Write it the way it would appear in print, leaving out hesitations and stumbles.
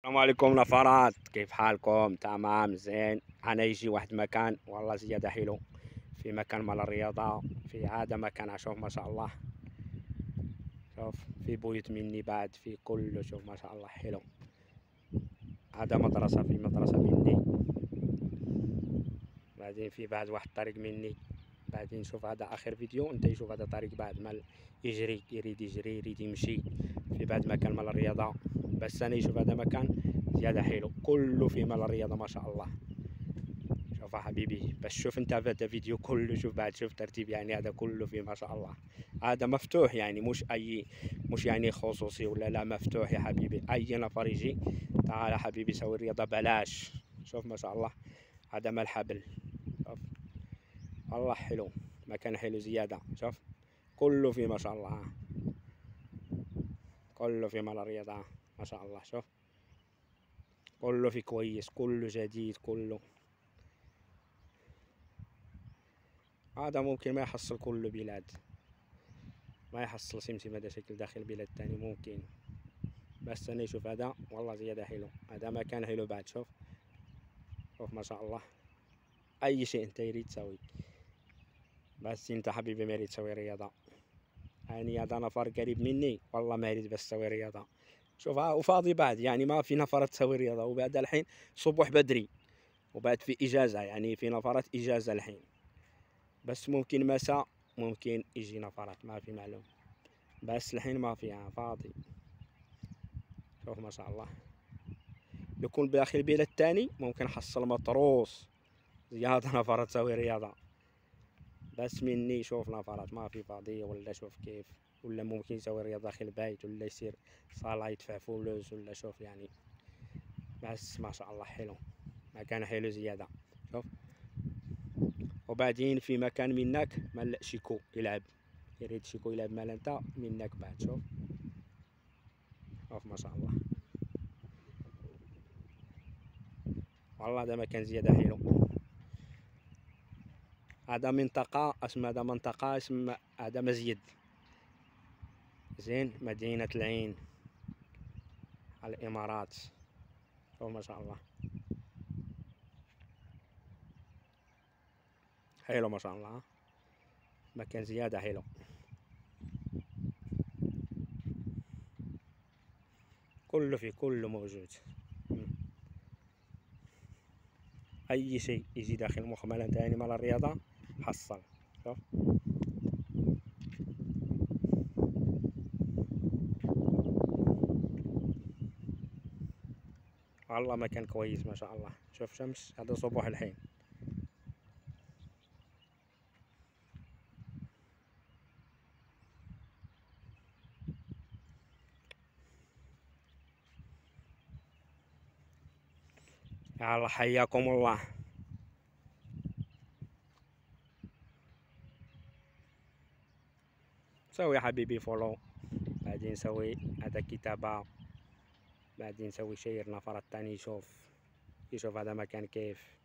السلام عليكم نفرات، كيف حالكم؟ تمام زين. انا يجي واحد مكان والله زيادة حلو، في مكان مال الرياضة، في هذا مكان اشوف ما شاء الله. شوف في بيوت مني بعد، في كله شوف ما شاء الله حلو. هذا مدرسة، في مدرسة مني، بعدين في بعد واحد طريق مني. بعدين شوف هذا اخر فيديو، انت يشوف هذا طريق بعد مال يجري، يريد يجري يريد يمشي، في بعد مكان مال الرياضة. بس انا يشوف هذا مكان زيادة حلو، كله في مال الرياضة ما شاء الله. شوف يا حبيبي، بس شوف انت في هذا فيديو كله، شوف بعد شوف ترتيب، يعني هذا كله فيه ما شاء الله. هذا مفتوح يعني مش يعني خصوصي ولا لا، مفتوح يا حبيبي، اي نفر يجي تعال يا حبيبي سوي الرياضة بلاش. شوف ما شاء الله، هذا ما الحبل. شوف والله حلو، مكان حلو زيادة. شوف كله فيه ما شاء الله، كله في مال الرياضة ما شاء الله. شوف كله في كويس، كله جديد كله. هذا ممكن ما يحصل كل بلاد، ما يحصل سمسم هذا شكل داخل بلاد تاني ممكن. بس انا اشوف هذا والله زيادة حلو، هذا مكان حلو بعد. شوف شوف ما شاء الله، اي شيء انت يريد تسوي، بس انت حبيبي ما يريد تسوي رياضة. يعني هذا نفر قريب مني والله ما يريد بس تسوي رياضة. شوف وفاضي بعد، يعني ما في نفرات تسوي رياضة، وبعد الحين صبح بدري، وبعد في اجازة، يعني في نفرات اجازة الحين، بس ممكن مساء ممكن يجي نفرات، ما في معلوم، بس الحين ما فيها فاضي. شوف ما شاء الله، يكون داخل البلد التاني ممكن حصل مطروس زيادة نفرات تسوي رياضة، بس مني شوف نفرات ما في فاضية، ولا شوف كيف، ولا ممكن يسوي رياضة داخل البيت، ولا يصير صالة يدفع فلوس، ولا شوف يعني. بس ما شاء الله حلو، مكان حلو زيادة. شوف وبعدين في مكان منك مال شيكو يلعب، يريد شيكو يلعب مال انت منك بعد. شوف شوف ما شاء الله، والله هذا مكان زيادة حلو. هذا منطقة اسمها، هذا منطقة اسمها هذا مسجد زين، مدينة العين الإمارات. شوف ما شاء الله حلو ما شاء الله، مكان زيادة حلو، كله فيه كله موجود. أي شيء يجي داخل مخملة تاني مال الرياضة حصل. شوف والله مكان كويس ما شاء الله. شوف شمس، هذا صبح الحين. يلا حياكم الله. سوي يا حبيبي فولو، بعدين سوي هذا كتابة، بعدين سوي شير نفر التاني يشوف هذا مكان كيف.